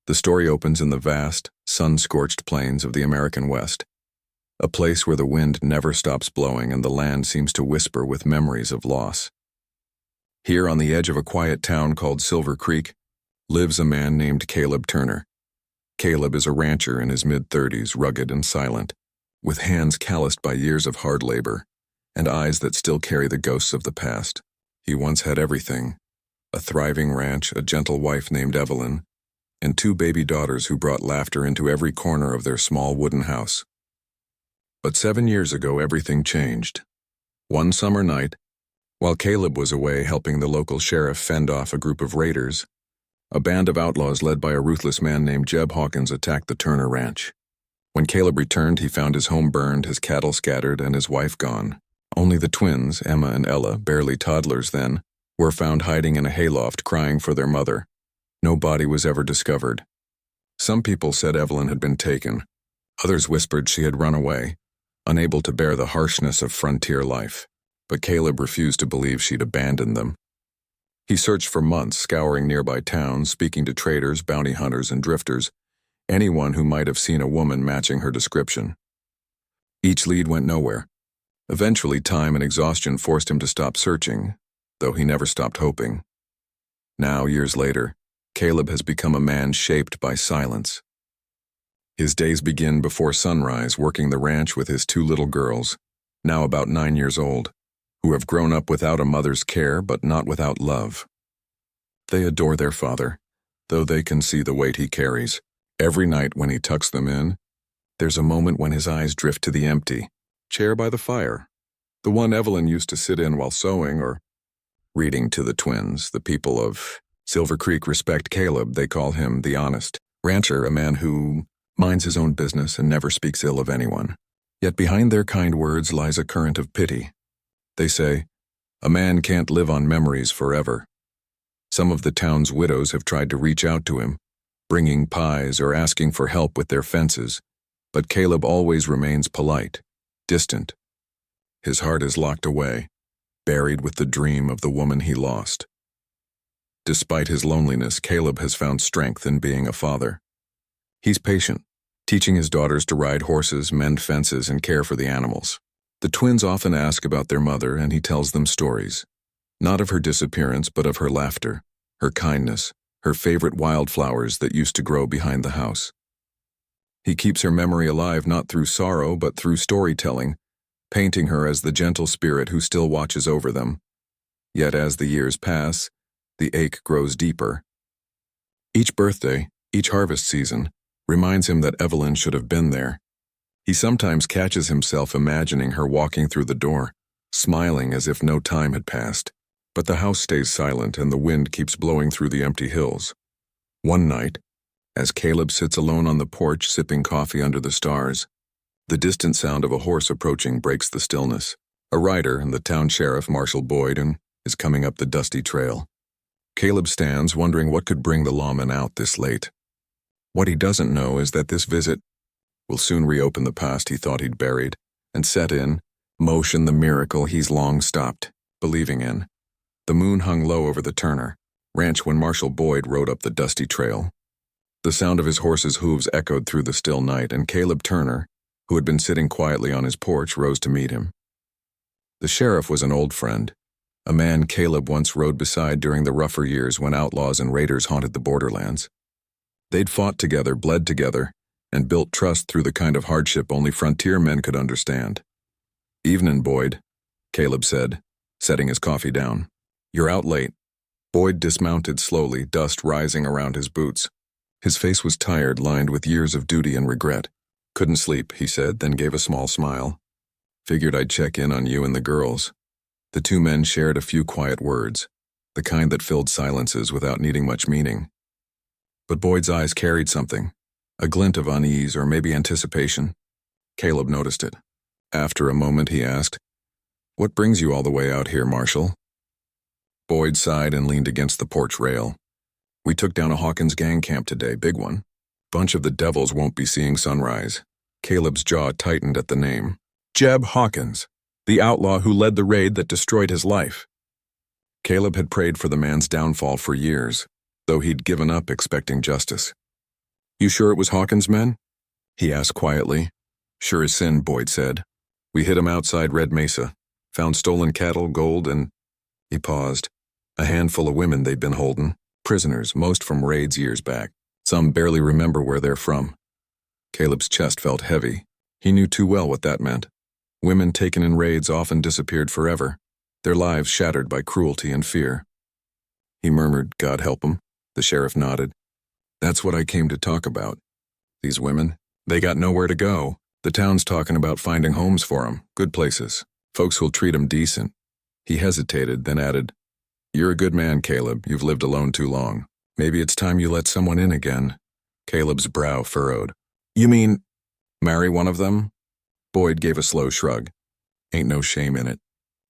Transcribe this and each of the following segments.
The story opens in the vast, sun-scorched plains of the American West, a place where the wind never stops blowing and the land seems to whisper with memories of loss. Here on the edge of a quiet town called Silver Creek lives a man named Caleb Turner. Caleb is a rancher in his mid-30s, rugged and silent, with hands calloused by years of hard labor and eyes that still carry the ghosts of the past. He once had everything: a thriving ranch, a gentle wife named Evelyn, and 2 baby daughters who brought laughter into every corner of their small wooden house. But 7 years ago, everything changed. One summer night, while Caleb was away helping the local sheriff fend off a group of raiders, a band of outlaws led by a ruthless man named Jeb Hawkins attacked the Turner Ranch. When Caleb returned, he found his home burned, his cattle scattered, and his wife gone. Only the twins, Emma and Ella, barely toddlers then, were found hiding in a hayloft crying for their mother. No body was ever discovered. Some people said Evelyn had been taken. Others whispered she had run away, unable to bear the harshness of frontier life. But Caleb refused to believe she'd abandoned them. He searched for months, scouring nearby towns, speaking to traders, bounty hunters, and drifters, anyone who might have seen a woman matching her description. Each lead went nowhere. Eventually, time and exhaustion forced him to stop searching, though he never stopped hoping. Now, years later, Caleb has become a man shaped by silence. His days begin before sunrise, working the ranch with his 2 little girls, now about 9 years old, who have grown up without a mother's care but not without love. They adore their father, though they can see the weight he carries. Every night when he tucks them in, there's a moment when his eyes drift to the empty chair by the fire, the one Evelyn used to sit in while sewing or reading to the twins. The people of Silver Creek respect Caleb. They call him the honest rancher, a man who minds his own business and never speaks ill of anyone. Yet behind their kind words lies a current of pity. They say, a man can't live on memories forever. Some of the town's widows have tried to reach out to him, bringing pies or asking for help with their fences, but Caleb always remains polite, distant. His heart is locked away, buried with the dream of the woman he lost. Despite his loneliness, Caleb has found strength in being a father. He's patient, teaching his daughters to ride horses, mend fences, and care for the animals. The twins often ask about their mother, and he tells them stories, not of her disappearance, but of her laughter, her kindness, her favorite wildflowers that used to grow behind the house. He keeps her memory alive not through sorrow, but through storytelling, painting her as the gentle spirit who still watches over them. Yet as the years pass, the ache grows deeper. Each birthday, each harvest season, reminds him that Evelyn should have been there. He sometimes catches himself imagining her walking through the door, smiling as if no time had passed. But the house stays silent and the wind keeps blowing through the empty hills. One night, as Caleb sits alone on the porch sipping coffee under the stars, the distant sound of a horse approaching breaks the stillness. A rider, and the town sheriff, Marshal Boyd, is coming up the dusty trail. Caleb stands, wondering what could bring the lawman out this late. What he doesn't know is that this visit will soon reopen the past he thought he'd buried and set in motion the miracle he's long stopped believing in. The moon hung low over the Turner Ranch when Marshal Boyd rode up the dusty trail. The sound of his horse's hooves echoed through the still night, and Caleb Turner, who had been sitting quietly on his porch, rose to meet him. The sheriff was an old friend, a man Caleb once rode beside during the rougher years when outlaws and raiders haunted the borderlands. They'd fought together, bled together, and built trust through the kind of hardship only frontier men could understand. "Evenin', Boyd," Caleb said, setting his coffee down. "You're out late." Boyd dismounted slowly, dust rising around his boots. His face was tired, lined with years of duty and regret. "Couldn't sleep," he said, then gave a small smile. "Figured I'd check in on you and the girls." The 2 men shared a few quiet words, the kind that filled silences without needing much meaning. But Boyd's eyes carried something, a glint of unease or maybe anticipation. Caleb noticed it. After a moment, he asked, "What brings you all the way out here, Marshal?" Boyd sighed and leaned against the porch rail. "We took down a Hawkins gang camp today, big one. Bunch of the devils won't be seeing sunrise." Caleb's jaw tightened at the name. Jeb Hawkins, the outlaw who led the raid that destroyed his life. Caleb had prayed for the man's downfall for years, though he'd given up expecting justice. You sure it was Hawkins' men? He asked quietly. Sure as sin, Boyd said. We hit 'em outside Red Mesa. Found stolen cattle, gold, and... He paused. A handful of women they'd been holding. Prisoners, most from raids years back. Some barely remember where they're from. Caleb's chest felt heavy. He knew too well what that meant. Women taken in raids often disappeared forever, their lives shattered by cruelty and fear. He murmured, God help 'em. The sheriff nodded. That's what I came to talk about. These women, they got nowhere to go. The town's talking about finding homes for 'em, good places, folks who'll treat 'em decent. He hesitated, then added, You're a good man, Caleb. You've lived alone too long. Maybe it's time you let someone in again. Caleb's brow furrowed. You mean, marry one of them? Boyd gave a slow shrug. Ain't no shame in it.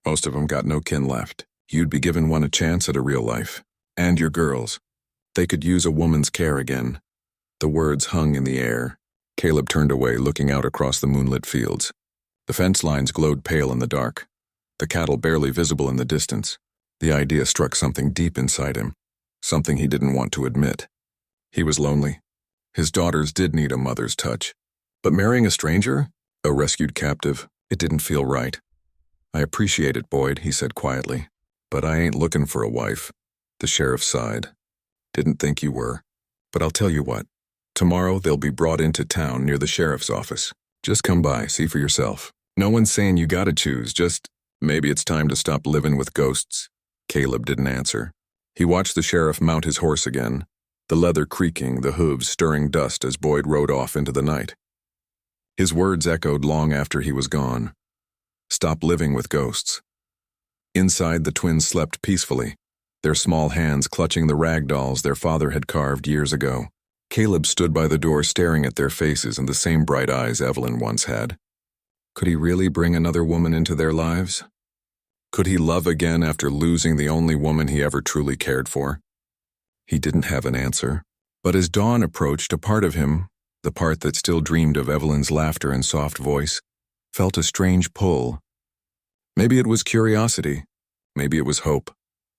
Most of 'em got no kin left. You'd be giving one a chance at a real life. And your girls. They could use a woman's care again. The words hung in the air. Caleb turned away, looking out across the moonlit fields. The fence lines glowed pale in the dark. The cattle barely visible in the distance. The idea struck something deep inside him. Something he didn't want to admit. He was lonely. His daughters did need a mother's touch. But marrying a stranger? A rescued captive? It didn't feel right. I appreciate it, Boyd, he said quietly. But I ain't looking for a wife. The sheriff sighed. Didn't think you were. But I'll tell you what. Tomorrow they'll be brought into town near the sheriff's office. Just come by, see for yourself. No one's saying you gotta choose, just maybe it's time to stop living with ghosts. Caleb didn't answer. He watched the sheriff mount his horse again, the leather creaking, the hooves stirring dust as Boyd rode off into the night. His words echoed long after he was gone. Stop living with ghosts. Inside, the twins slept peacefully, their small hands clutching the rag dolls their father had carved years ago. Caleb stood by the door staring at their faces and the same bright eyes Evelyn once had. Could he really bring another woman into their lives? Could he love again after losing the only woman he ever truly cared for? He didn't have an answer. But as dawn approached, a part of him, the part that still dreamed of Evelyn's laughter and soft voice, felt a strange pull. Maybe it was curiosity. Maybe it was hope.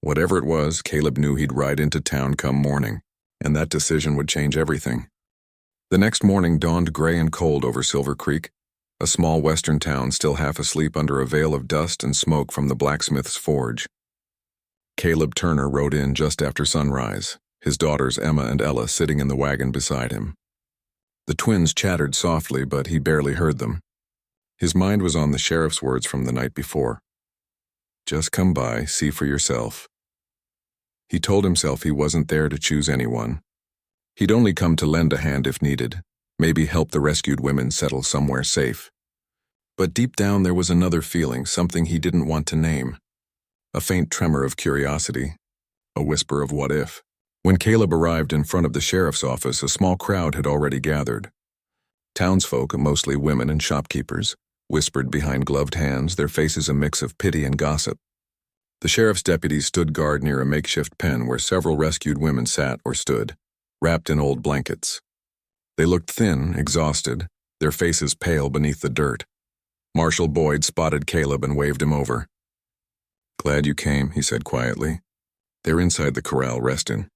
Whatever it was, Caleb knew he'd ride into town come morning, and that decision would change everything. The next morning dawned gray and cold over Silver Creek, a small western town still half asleep under a veil of dust and smoke from the blacksmith's forge. Caleb Turner rode in just after sunrise, his daughters Emma and Ella sitting in the wagon beside him. The twins chattered softly, but he barely heard them. His mind was on the sheriff's words from the night before. Just come by, see for yourself. He told himself he wasn't there to choose anyone. He'd only come to lend a hand if needed, maybe help the rescued women settle somewhere safe. But deep down there was another feeling, something he didn't want to name. A faint tremor of curiosity, a whisper of what if. When Caleb arrived in front of the sheriff's office, a small crowd had already gathered. Townsfolk, mostly women and shopkeepers, whispered behind gloved hands, their faces a mix of pity and gossip. The sheriff's deputies stood guard near a makeshift pen where several rescued women sat or stood, wrapped in old blankets. They looked thin, exhausted, their faces pale beneath the dirt. Marshal Boyd spotted Caleb and waved him over. Glad you came, he said quietly. They're inside the corral resting.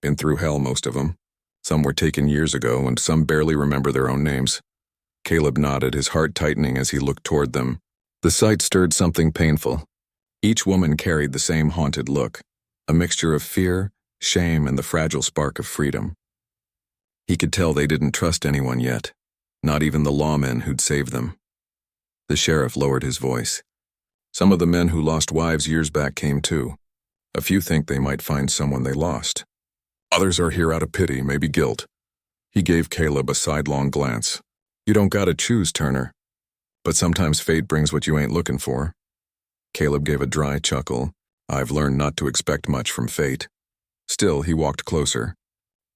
Been through hell, most of them. Some were taken years ago, and some barely remember their own names. Caleb nodded, his heart tightening as he looked toward them. The sight stirred something painful. Each woman carried the same haunted look, a mixture of fear, shame, and the fragile spark of freedom. He could tell they didn't trust anyone yet, not even the lawmen who'd saved them. The sheriff lowered his voice. Some of the men who lost wives years back came too. A few think they might find someone they lost. Others are here out of pity, maybe guilt. He gave Caleb a sidelong glance. You don't gotta choose, Turner. But sometimes fate brings what you ain't looking for. Caleb gave a dry chuckle. I've learned not to expect much from fate. Still, he walked closer.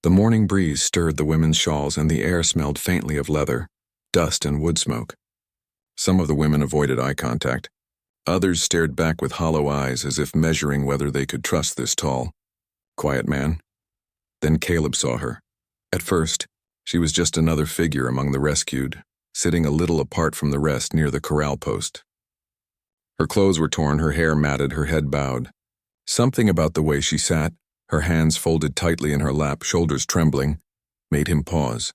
The morning breeze stirred the women's shawls and the air smelled faintly of leather, dust and wood smoke. Some of the women avoided eye contact. Others stared back with hollow eyes as if measuring whether they could trust this tall, quiet man. Then Caleb saw her. At first, she was just another figure among the rescued, sitting a little apart from the rest near the corral post. Her clothes were torn, her hair matted, her head bowed. Something about the way she sat, her hands folded tightly in her lap, shoulders trembling, made him pause.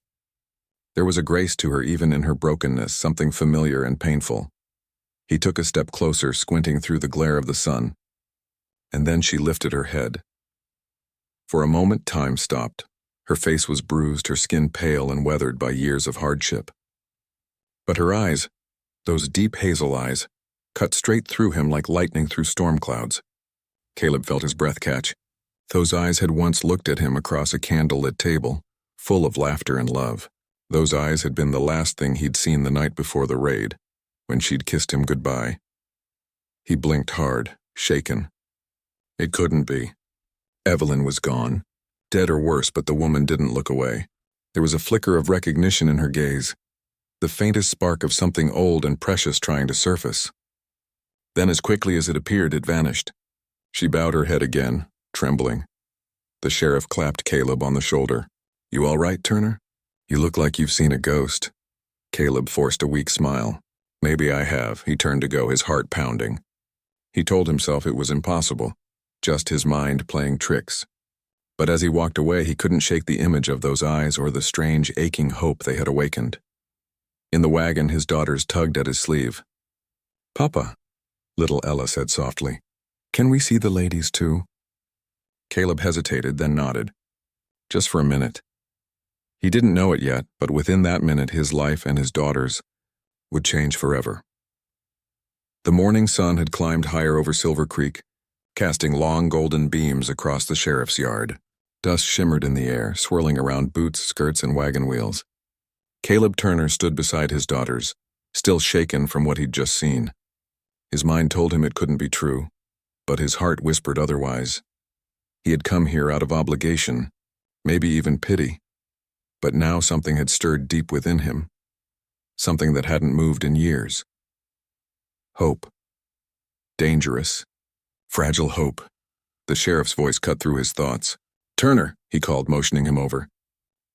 There was a grace to her even in her brokenness, something familiar and painful. He took a step closer, squinting through the glare of the sun. And then she lifted her head. For a moment, time stopped. Her face was bruised, her skin pale and weathered by years of hardship. But her eyes, those deep hazel eyes, cut straight through him like lightning through storm clouds. Caleb felt his breath catch. Those eyes had once looked at him across a candlelit table, full of laughter and love. Those eyes had been the last thing he'd seen the night before the raid, when she'd kissed him goodbye. He blinked hard, shaken. It couldn't be. Evelyn was gone, dead or worse, but the woman didn't look away. There was a flicker of recognition in her gaze, the faintest spark of something old and precious trying to surface. Then as quickly as it appeared, it vanished. She bowed her head again, trembling. The sheriff clapped Caleb on the shoulder. "You all right, Turner? You look like you've seen a ghost." Caleb forced a weak smile. "Maybe I have." He turned to go, his heart pounding. He told himself it was impossible, just his mind playing tricks. But as he walked away, he couldn't shake the image of those eyes or the strange, aching hope they had awakened. In the wagon, his daughters tugged at his sleeve. "Papa," little Ella said softly, "can we see the ladies too?" Caleb hesitated, then nodded. Just for a minute. He didn't know it yet, but within that minute his life and his daughters would change forever. The morning sun had climbed higher over Silver Creek, casting long golden beams across the sheriff's yard. Dust shimmered in the air, swirling around boots, skirts, and wagon wheels. Caleb Turner stood beside his daughters, still shaken from what he'd just seen. His mind told him it couldn't be true, but his heart whispered otherwise. He had come here out of obligation, maybe even pity. But now something had stirred deep within him, something that hadn't moved in years. Hope. Dangerous, fragile hope. The sheriff's voice cut through his thoughts. "Turner," he called, motioning him over.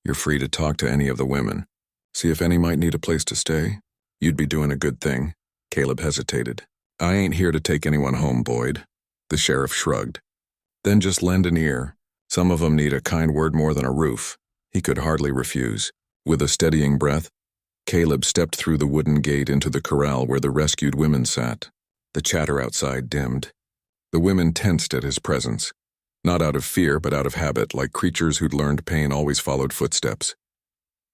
"You're free to talk to any of the women. See if any might need a place to stay. You'd be doing a good thing." Caleb hesitated. "I ain't here to take anyone home, Boyd." The sheriff shrugged. "Then just lend an ear. Some of 'em need a kind word more than a roof." He could hardly refuse. With a steadying breath, Caleb stepped through the wooden gate into the corral where the rescued women sat. The chatter outside dimmed. The women tensed at his presence, not out of fear but out of habit, like creatures who'd learned pain always followed footsteps.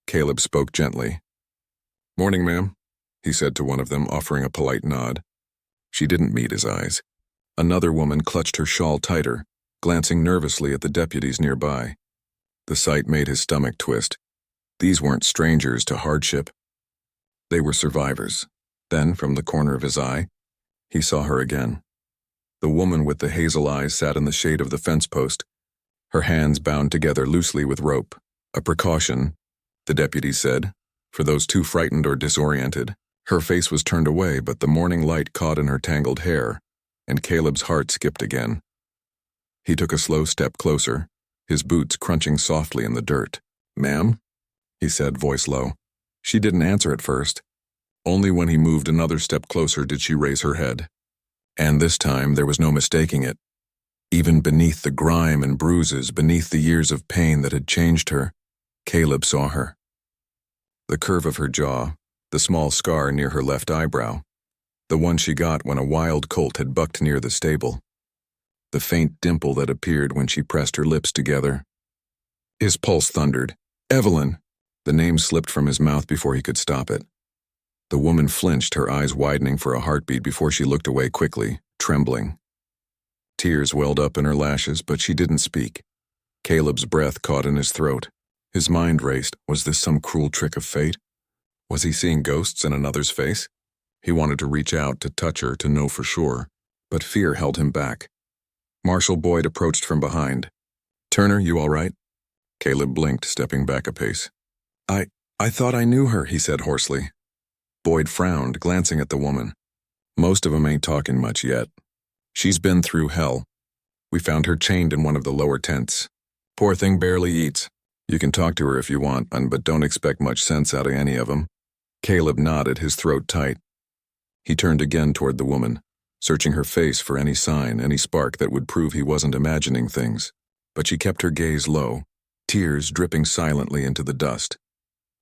Caleb spoke gently. "Morning, ma'am," he said to one of them, offering a polite nod. She didn't meet his eyes. Another woman clutched her shawl tighter, glancing nervously at the deputies nearby. The sight made his stomach twist. These weren't strangers to hardship. They were survivors. Then, from the corner of his eye, he saw her again. The woman with the hazel eyes sat in the shade of the fence post, her hands bound together loosely with rope. A precaution, the deputy said, for those too frightened or disoriented. Her face was turned away, but the morning light caught in her tangled hair, and Caleb's heart skipped again. He took a slow step closer, his boots crunching softly in the dirt. "Ma'am?" he said, voice low. She didn't answer at first. Only when he moved another step closer did she raise her head. And this time there was no mistaking it. Even beneath the grime and bruises, beneath the years of pain that had changed her, Caleb saw her. The curve of her jaw, the small scar near her left eyebrow, the one she got when a wild colt had bucked near the stable, the faint dimple that appeared when she pressed her lips together. His pulse thundered. "Evelyn!" The name slipped from his mouth before he could stop it. The woman flinched, her eyes widening for a heartbeat before she looked away quickly, trembling. Tears welled up in her lashes, but she didn't speak. Caleb's breath caught in his throat. His mind raced. Was this some cruel trick of fate? Was he seeing ghosts in another's face? He wanted to reach out, to touch her, to know for sure, but fear held him back. Marshal Boyd approached from behind. "Turner, you all right?" Caleb blinked, stepping back a pace. I thought I knew her," he said hoarsely. Boyd frowned, glancing at the woman. "Most of 'em ain't talking much yet. She's been through hell. We found her chained in one of the lower tents. Poor thing barely eats. You can talk to her if you want, but don't expect much sense out of any of 'em." Caleb nodded, his throat tight. He turned again toward the woman, searching her face for any sign, any spark that would prove he wasn't imagining things. But she kept her gaze low, tears dripping silently into the dust.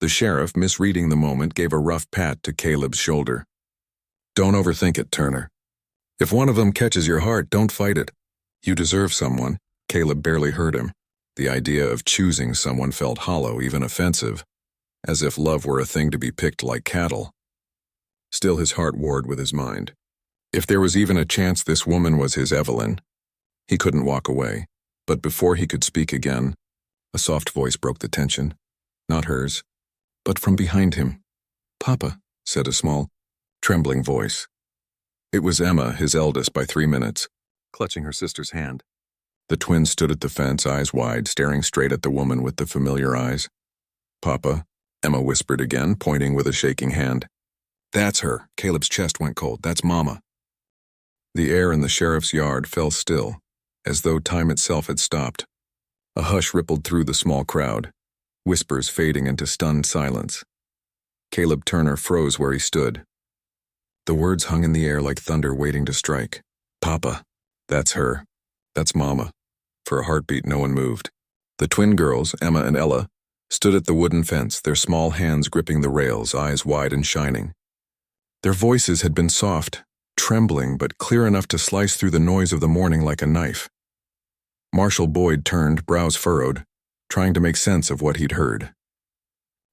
The sheriff, misreading the moment, gave a rough pat to Caleb's shoulder. "Don't overthink it, Turner. If one of them catches your heart, don't fight it. You deserve someone." Caleb barely heard him. The idea of choosing someone felt hollow, even offensive, as if love were a thing to be picked like cattle. Still, his heart warred with his mind. If there was even a chance this woman was his Evelyn, he couldn't walk away. But before he could speak again, a soft voice broke the tension. Not hers, but from behind him. "Papa," said a small, trembling voice. It was Emma, his eldest by 3 minutes, clutching her sister's hand. The twins stood at the fence, eyes wide, staring straight at the woman with the familiar eyes. "Papa," Emma whispered again, pointing with a shaking hand. "That's her." Caleb's chest went cold. "That's Mama." The air in the sheriff's yard fell still, as though time itself had stopped. A hush rippled through the small crowd, whispers fading into stunned silence. Caleb Turner froze where he stood. The words hung in the air like thunder waiting to strike. "Papa. That's her. That's Mama." For a heartbeat, no one moved. The twin girls, Emma and Ella, stood at the wooden fence, their small hands gripping the rails, eyes wide and shining. Their voices had been soft, trembling, but clear enough to slice through the noise of the morning like a knife. Marshal Boyd turned, brows furrowed, trying to make sense of what he'd heard.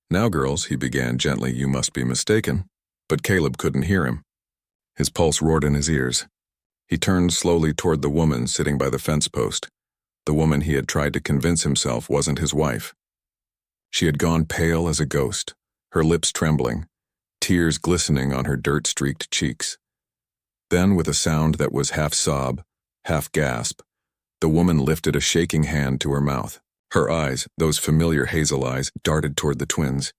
"Now, girls," he began gently, "you must be mistaken." But Caleb couldn't hear him. His pulse roared in his ears. He turned slowly toward the woman sitting by the fence post. The woman he had tried to convince himself wasn't his wife. She had gone pale as a ghost, her lips trembling, tears glistening on her dirt-streaked cheeks. Then, with a sound that was half sob, half gasp, the woman lifted a shaking hand to her mouth. Her eyes, those familiar hazel eyes, darted toward the twins.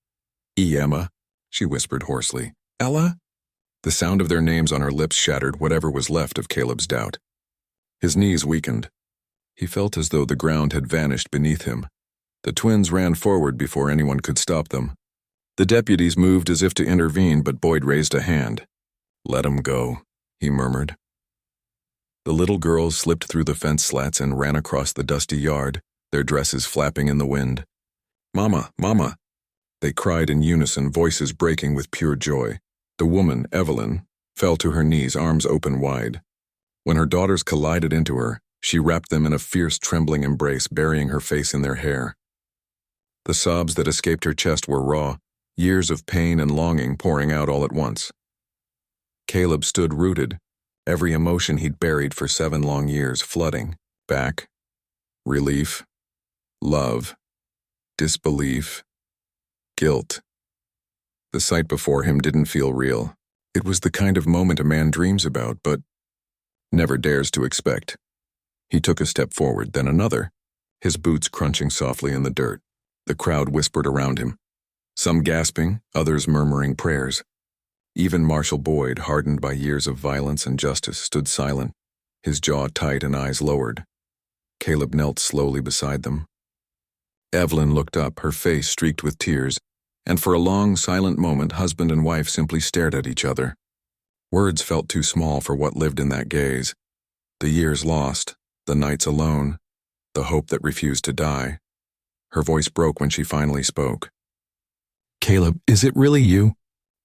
"Emma," she whispered hoarsely. "Ella?" The sound of their names on her lips shattered whatever was left of Caleb's doubt. His knees weakened. He felt as though the ground had vanished beneath him. The twins ran forward before anyone could stop them. The deputies moved as if to intervene, but Boyd raised a hand. "Let 'em go," he murmured. The little girls slipped through the fence slats and ran across the dusty yard, their dresses flapping in the wind. "Mama, Mama!" They cried in unison, voices breaking with pure joy. The woman, Evelyn, fell to her knees, arms open wide. When her daughters collided into her, she wrapped them in a fierce, trembling embrace, burying her face in their hair. The sobs that escaped her chest were raw, years of pain and longing pouring out all at once. Caleb stood rooted, every emotion he'd buried for 7 long years flooding back. Relief, love, disbelief, guilt. The sight before him didn't feel real. It was the kind of moment a man dreams about, but never dares to expect. He took a step forward, then another, his boots crunching softly in the dirt. The crowd whispered around him, some gasping, others murmuring prayers. Even Marshal Boyd, hardened by years of violence and justice, stood silent, his jaw tight and eyes lowered. Caleb knelt slowly beside them. Evelyn looked up, her face streaked with tears, and for a long, silent moment, husband and wife simply stared at each other. Words felt too small for what lived in that gaze. The years lost, the nights alone, the hope that refused to die. Her voice broke when she finally spoke. "Caleb, is it really you?"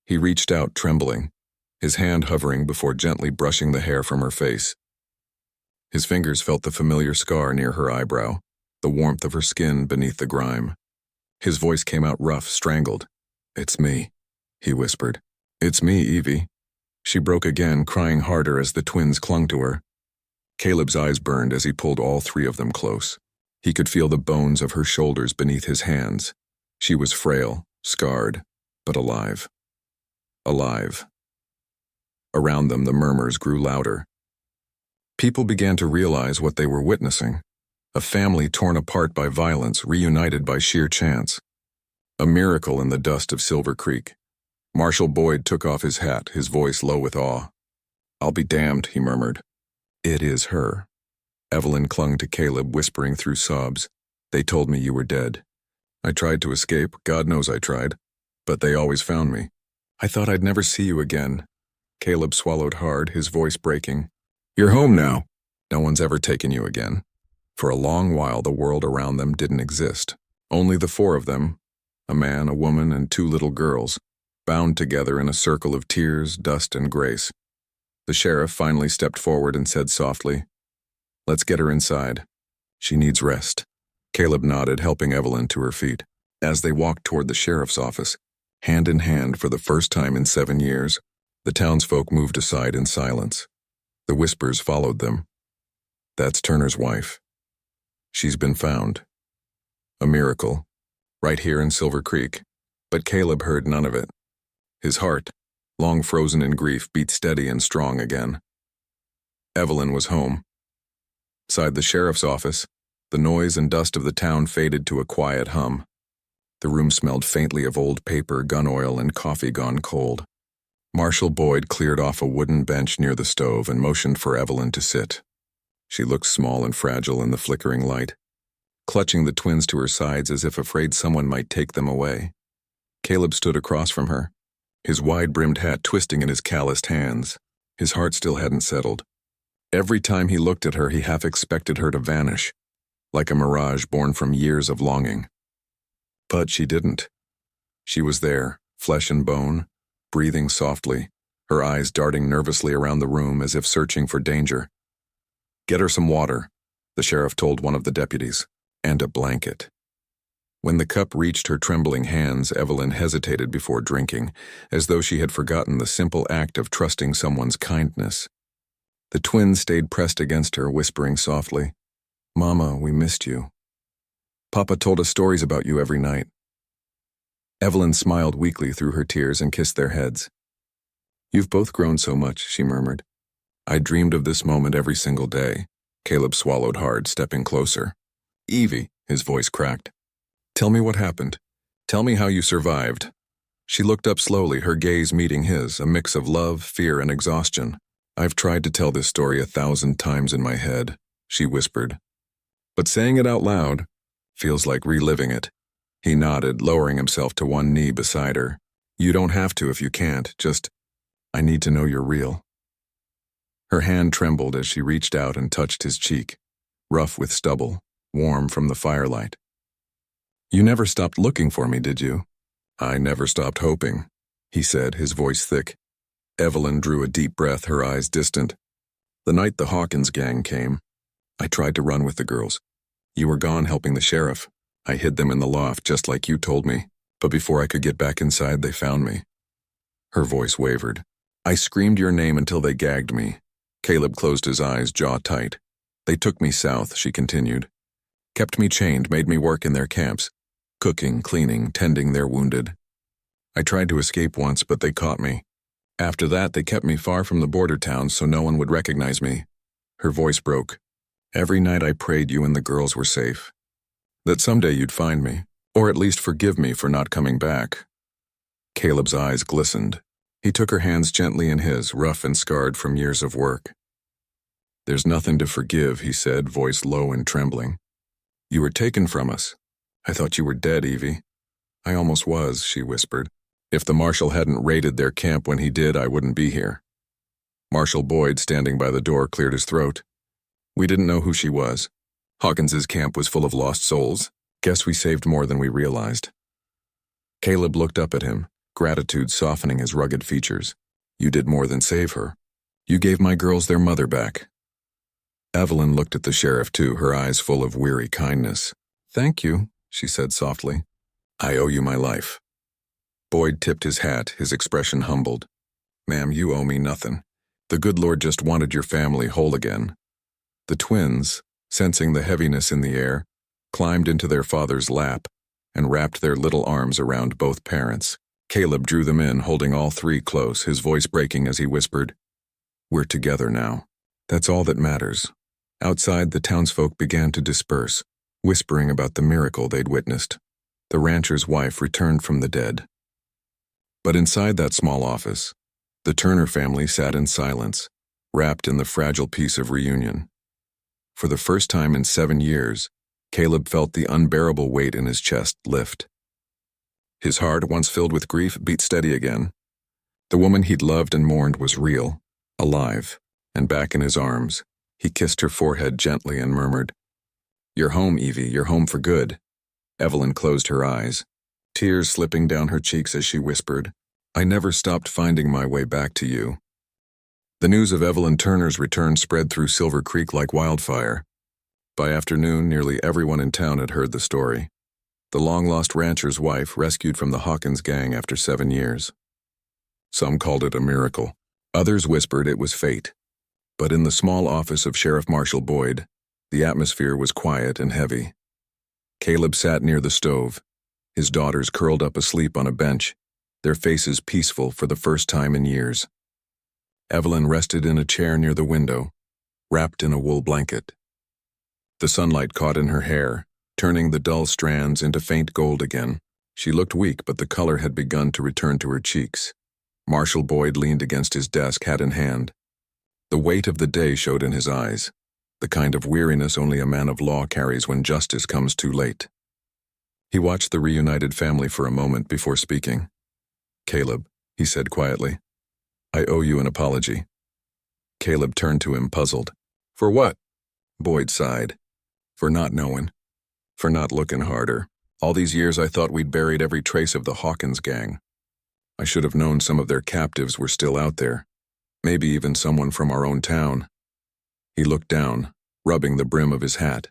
He reached out, trembling, his hand hovering before gently brushing the hair from her face. His fingers felt the familiar scar near her eyebrow, the warmth of her skin beneath the grime. His voice came out rough, strangled. "It's me," he whispered. "It's me, Evie." She broke again, crying harder as the twins clung to her. Caleb's eyes burned as he pulled all 3 of them close. He could feel the bones of her shoulders beneath his hands. She was frail, scarred, but alive. Alive. Around them, the murmurs grew louder. People began to realize what they were witnessing. A family torn apart by violence, reunited by sheer chance. A miracle in the dust of Silver Creek. Marshal Boyd took off his hat, his voice low with awe. "I'll be damned," he murmured. "It is her." Evelyn clung to Caleb, whispering through sobs. "They told me you were dead. I tried to escape, God knows I tried, but they always found me. I thought I'd never see you again." Caleb swallowed hard, his voice breaking. "You're home now. No one's ever taken you again." For a long while, the world around them didn't exist. Only the four of them, a man, a woman, and two little girls, bound together in a circle of tears, dust, and grace. The sheriff finally stepped forward and said softly, "Let's get her inside. She needs rest." Caleb nodded, helping Evelyn to her feet. As they walked toward the sheriff's office, hand in hand for the first time in 7 years, the townsfolk moved aside in silence. The whispers followed them. "That's Turner's wife. She's been found. A miracle. Right here in Silver Creek." But Caleb heard none of it. His heart, long frozen in grief, beat steady and strong again. Evelyn was home. Inside the sheriff's office, the noise and dust of the town faded to a quiet hum. The room smelled faintly of old paper, gun oil, and coffee gone cold. Marshal Boyd cleared off a wooden bench near the stove and motioned for Evelyn to sit. She looked small and fragile in the flickering light, clutching the twins to her sides as if afraid someone might take them away. Caleb stood across from her, his wide-brimmed hat twisting in his calloused hands. His heart still hadn't settled. Every time he looked at her, he half expected her to vanish, like a mirage born from years of longing. But she didn't. She was there, flesh and bone, breathing softly, her eyes darting nervously around the room as if searching for danger. "Get her some water," the sheriff told one of the deputies, "and a blanket." When the cup reached her trembling hands, Evelyn hesitated before drinking, as though she had forgotten the simple act of trusting someone's kindness. The twins stayed pressed against her, whispering softly, "Mama, we missed you. Papa told us stories about you every night." Evelyn smiled weakly through her tears and kissed their heads. "You've both grown so much," she murmured. "I dreamed of this moment every single day." Caleb swallowed hard, stepping closer. "Evie," his voice cracked. "Tell me what happened. Tell me how you survived." She looked up slowly, her gaze meeting his, a mix of love, fear, and exhaustion. "I've tried to tell this story 1,000 times in my head," she whispered. "But saying it out loud feels like reliving it." He nodded, lowering himself to one knee beside her. "You don't have to if you can't, just, I need to know you're real." Her hand trembled as she reached out and touched his cheek, rough with stubble, warm from the firelight. "You never stopped looking for me, did you?" "I never stopped hoping," he said, his voice thick. Evelyn drew a deep breath, her eyes distant. "The night the Hawkins gang came, I tried to run with the girls. You were gone helping the sheriff. I hid them in the loft just like you told me, but before I could get back inside, they found me." Her voice wavered. "I screamed your name until they gagged me." Caleb closed his eyes, jaw tight. "They took me south," she continued. "Kept me chained, made me work in their camps, cooking, cleaning, tending their wounded. I tried to escape once, but they caught me. After that, they kept me far from the border towns so no one would recognize me." Her voice broke. "Every night I prayed you and the girls were safe. That someday you'd find me, or at least forgive me for not coming back." Caleb's eyes glistened. He took her hands gently in his, rough and scarred from years of work. "There's nothing to forgive," he said, voice low and trembling. "You were taken from us. I thought you were dead, Evie." "I almost was," she whispered. "If the marshal hadn't raided their camp when he did, I wouldn't be here." Marshal Boyd, standing by the door, cleared his throat. "We didn't know who she was. Hawkins's camp was full of lost souls. Guess we saved more than we realized." Caleb looked up at him, gratitude softening his rugged features. "You did more than save her. You gave my girls their mother back." Evelyn looked at the sheriff too, her eyes full of weary kindness. "Thank you," she said softly. "I owe you my life." Boyd tipped his hat, his expression humbled. "Ma'am, you owe me nothing. The good Lord just wanted your family whole again." The twins, sensing the heaviness in the air, climbed into their father's lap and wrapped their little arms around both parents. Caleb drew them in, holding all three close, his voice breaking as he whispered, "We're together now. That's all that matters." Outside, the townsfolk began to disperse, whispering about the miracle they'd witnessed. The rancher's wife returned from the dead. But inside that small office, the Turner family sat in silence, wrapped in the fragile peace of reunion. For the first time in 7 years, Caleb felt the unbearable weight in his chest lift. His heart, once filled with grief, beat steady again. The woman he'd loved and mourned was real, alive, and back in his arms. He kissed her forehead gently and murmured, "You're home, Evie, you're home for good." Evelyn closed her eyes, tears slipping down her cheeks as she whispered, "I never stopped finding my way back to you." The news of Evelyn Turner's return spread through Silver Creek like wildfire. By afternoon, nearly everyone in town had heard the story. The long-lost rancher's wife rescued from the Hawkins gang after 7 years. Some called it a miracle. Others whispered it was fate. But in the small office of Sheriff Marshal Boyd, the atmosphere was quiet and heavy. Caleb sat near the stove, his daughters curled up asleep on a bench, their faces peaceful for the first time in years. Evelyn rested in a chair near the window, wrapped in a wool blanket. The sunlight caught in her hair, turning the dull strands into faint gold again. She looked weak, but the color had begun to return to her cheeks. Marshal Boyd leaned against his desk, hat in hand. The weight of the day showed in his eyes, the kind of weariness only a man of law carries when justice comes too late. He watched the reunited family for a moment before speaking. "Caleb," he said quietly, "I owe you an apology." Caleb turned to him, puzzled. "For what?" Boyd sighed. "For not knowing. For not looking harder. All these years I thought we'd buried every trace of the Hawkins gang. I should have known some of their captives were still out there. Maybe even someone from our own town." He looked down, rubbing the brim of his hat.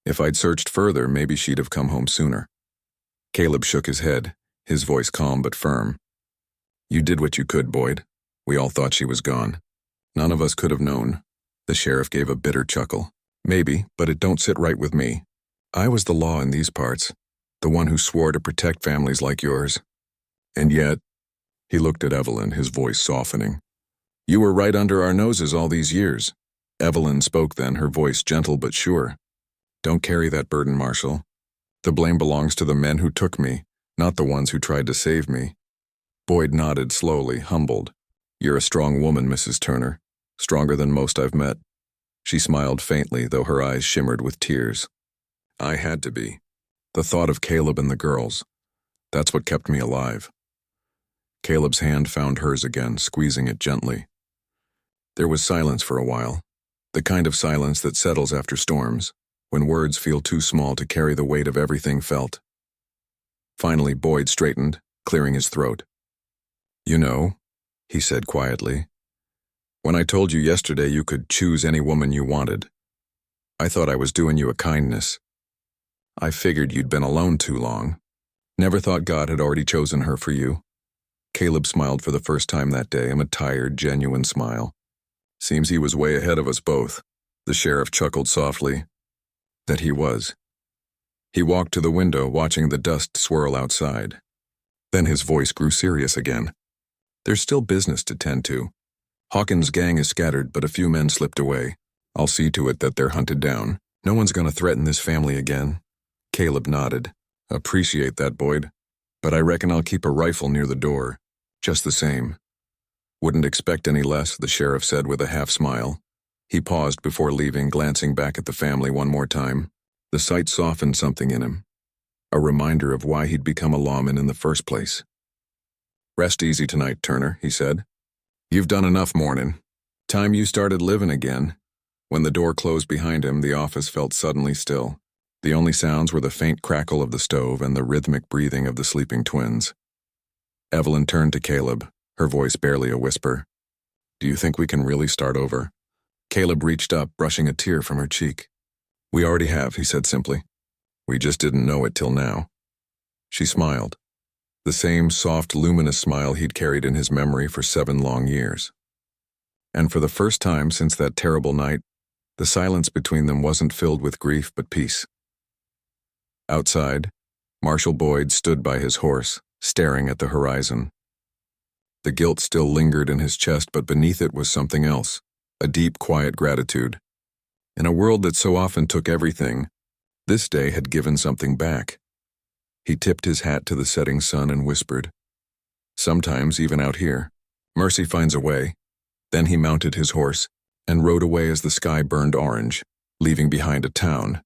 "If I'd searched further, maybe she'd have come home sooner." Caleb shook his head, his voice calm but firm. "You did what you could, Boyd. We all thought she was gone. None of us could have known." The sheriff gave a bitter chuckle. "Maybe, but it don't sit right with me. I was the law in these parts, the one who swore to protect families like yours. And yet," he looked at Evelyn, his voice softening, "you were right under our noses all these years." Evelyn spoke then, her voice gentle but sure. "Don't carry that burden, Marshal. The blame belongs to the men who took me, not the ones who tried to save me." Boyd nodded slowly, humbled. "You're a strong woman, Mrs. Turner. Stronger than most I've met." She smiled faintly, though her eyes shimmered with tears. "I had to be. The thought of Caleb and the girls. That's what kept me alive." Caleb's hand found hers again, squeezing it gently. There was silence for a while, the kind of silence that settles after storms, when words feel too small to carry the weight of everything felt. Finally, Boyd straightened, clearing his throat. "You know," he said quietly, "when I told you yesterday you could choose any woman you wanted, I thought I was doing you a kindness. I figured you'd been alone too long. Never thought God had already chosen her for you." Caleb smiled for the first time that day, a tired, genuine smile. "Seems he was way ahead of us both." The sheriff chuckled softly. That he was. He walked to the window, watching the dust swirl outside. Then his voice grew serious again. "There's still business to tend to. Hawkins' gang is scattered, but a few men slipped away. I'll see to it that they're hunted down. No one's going to threaten this family again." Caleb nodded. "Appreciate that, Boyd. But I reckon I'll keep a rifle near the door. Just the same." "Wouldn't expect any less," the sheriff said with a half-smile. He paused before leaving, glancing back at the family one more time. The sight softened something in him, a reminder of why he'd become a lawman in the first place. "Rest easy tonight, Turner," he said. "You've done enough mourning. Time you started living again." When the door closed behind him, the office felt suddenly still. The only sounds were the faint crackle of the stove and the rhythmic breathing of the sleeping twins. Evelyn turned to Caleb, her voice barely a whisper. "Do you think we can really start over?" Caleb reached up, brushing a tear from her cheek. "We already have," he said simply. "We just didn't know it till now." She smiled, the same soft, luminous smile he'd carried in his memory for 7 long years. And for the first time since that terrible night, the silence between them wasn't filled with grief but peace. Outside, Marshal Boyd stood by his horse, staring at the horizon. The guilt still lingered in his chest, but beneath it was something else, a deep, quiet gratitude. In a world that so often took everything, this day had given something back. He tipped his hat to the setting sun and whispered, "Sometimes, even out here, mercy finds a way." Then he mounted his horse and rode away as the sky burned orange, leaving behind a town,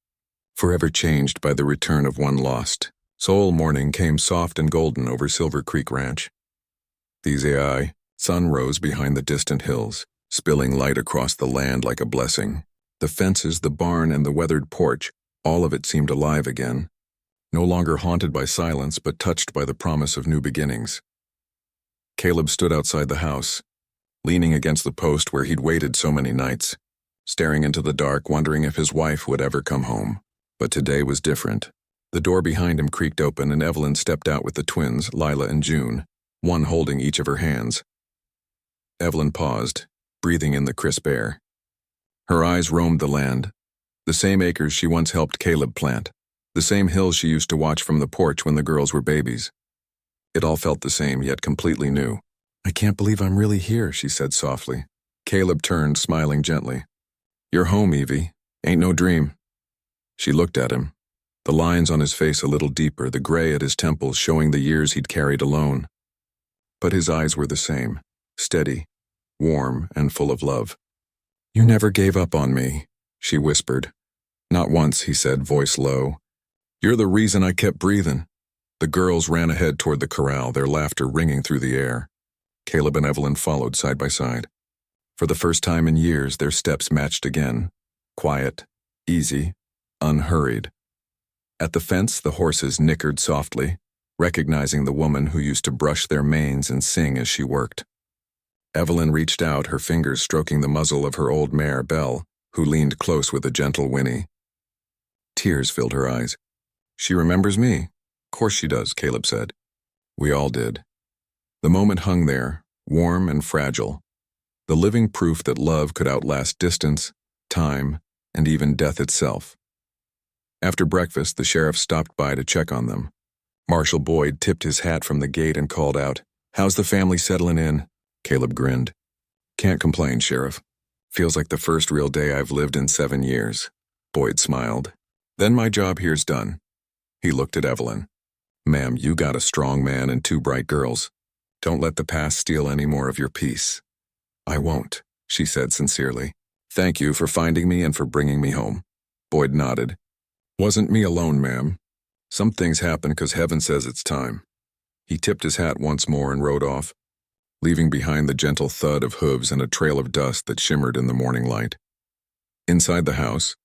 forever changed by the return of one lost. Soul morning came soft and golden over Silver Creek Ranch. The sun rose behind the distant hills, spilling light across the land like a blessing. The fences, the barn, and the weathered porch, all of it seemed alive again. no longer haunted by silence but touched by the promise of new beginnings. Caleb stood outside the house, leaning against the post where he'd waited so many nights, staring into the dark, wondering if his wife would ever come home. But today was different. The door behind him creaked open and Evelyn stepped out with the twins, Lila and June, one holding each of her hands. Evelyn paused, breathing in the crisp air. Her eyes roamed the land, the same acres she once helped Caleb plant, the same hills she used to watch from the porch when the girls were babies. It all felt the same, yet completely new. "I can't believe I'm really here," she said softly. Caleb turned, smiling gently. "You're home, Evie. Ain't no dream." She looked at him, the lines on his face a little deeper, the gray at his temples showing the years he'd carried alone. But his eyes were the same, steady, warm, and full of love. "You never gave up on me," she whispered. "Not once," he said, voice low. "You're the reason I kept breathing." The girls ran ahead toward the corral, their laughter ringing through the air. Caleb and Evelyn followed side by side. For the first time in years, their steps matched again, quiet, easy, unhurried. At the fence, the horses nickered softly, recognizing the woman who used to brush their manes and sing as she worked. Evelyn reached out, her fingers stroking the muzzle of her old mare, Belle, who leaned close with a gentle whinny. Tears filled her eyes. "She remembers me." "Course she does," Caleb said. We all did. The moment hung there, warm and fragile, the living proof that love could outlast distance, time, and even death itself. After breakfast, the sheriff stopped by to check on them. Marshal Boyd tipped his hat from the gate and called out, "How's the family settling in?" Caleb grinned. "Can't complain, Sheriff. Feels like the first real day I've lived in 7 years." Boyd smiled. "Then my job here's done." He looked at Evelyn. "Ma'am, you got a strong man and 2 bright girls. Don't let the past steal any more of your peace." "I won't," she said sincerely. "Thank you for finding me and for bringing me home." Boyd nodded. "Wasn't me alone, ma'am. Some things happen 'cause heaven says it's time." He tipped his hat once more and rode off, leaving behind the gentle thud of hooves and a trail of dust that shimmered in the morning light. Inside the house,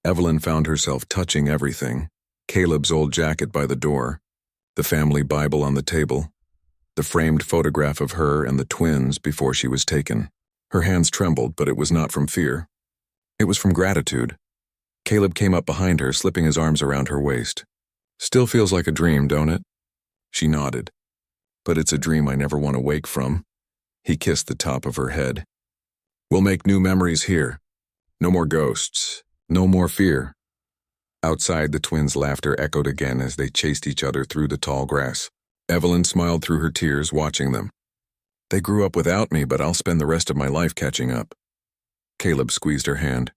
Evelyn found herself touching everything: Caleb's old jacket by the door, the family Bible on the table, the framed photograph of her and the twins before she was taken. Her hands trembled, but it was not from fear. It was from gratitude. Caleb came up behind her, slipping his arms around her waist. "Still feels like a dream, don't it?" She nodded. "But it's a dream I never want to wake from." He kissed the top of her head. "We'll make new memories here. No more ghosts. No more fear." Outside, the twins' laughter echoed again as they chased each other through the tall grass. Evelyn smiled through her tears, watching them. "They grew up without me, but I'll spend the rest of my life catching up." Caleb squeezed her hand.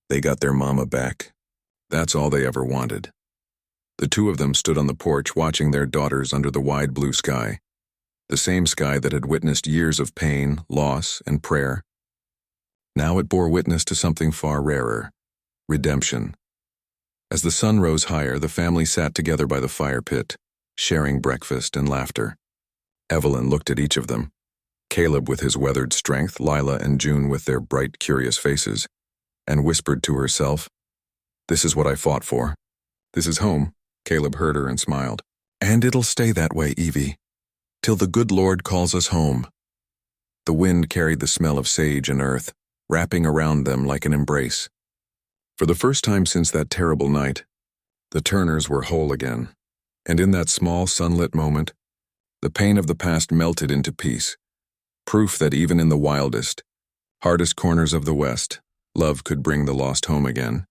"They got their mama back. That's all they ever wanted." The two of them stood on the porch watching their daughters under the wide blue sky, the same sky that had witnessed years of pain, loss, and prayer. Now it bore witness to something far rarer: redemption. As the sun rose higher, the family sat together by the fire pit, sharing breakfast and laughter. Evelyn looked at each of them, Caleb with his weathered strength, Lila and June with their bright, curious faces, and whispered to herself, "This is what I fought for. This is home." Caleb heard her and smiled. "And it'll stay that way, Evie, till the good Lord calls us home." The wind carried the smell of sage and earth, wrapping around them like an embrace. For the first time since that terrible night, the Turners were whole again, and in that small sunlit moment, the pain of the past melted into peace, proof that even in the wildest, hardest corners of the West, love could bring the lost home again.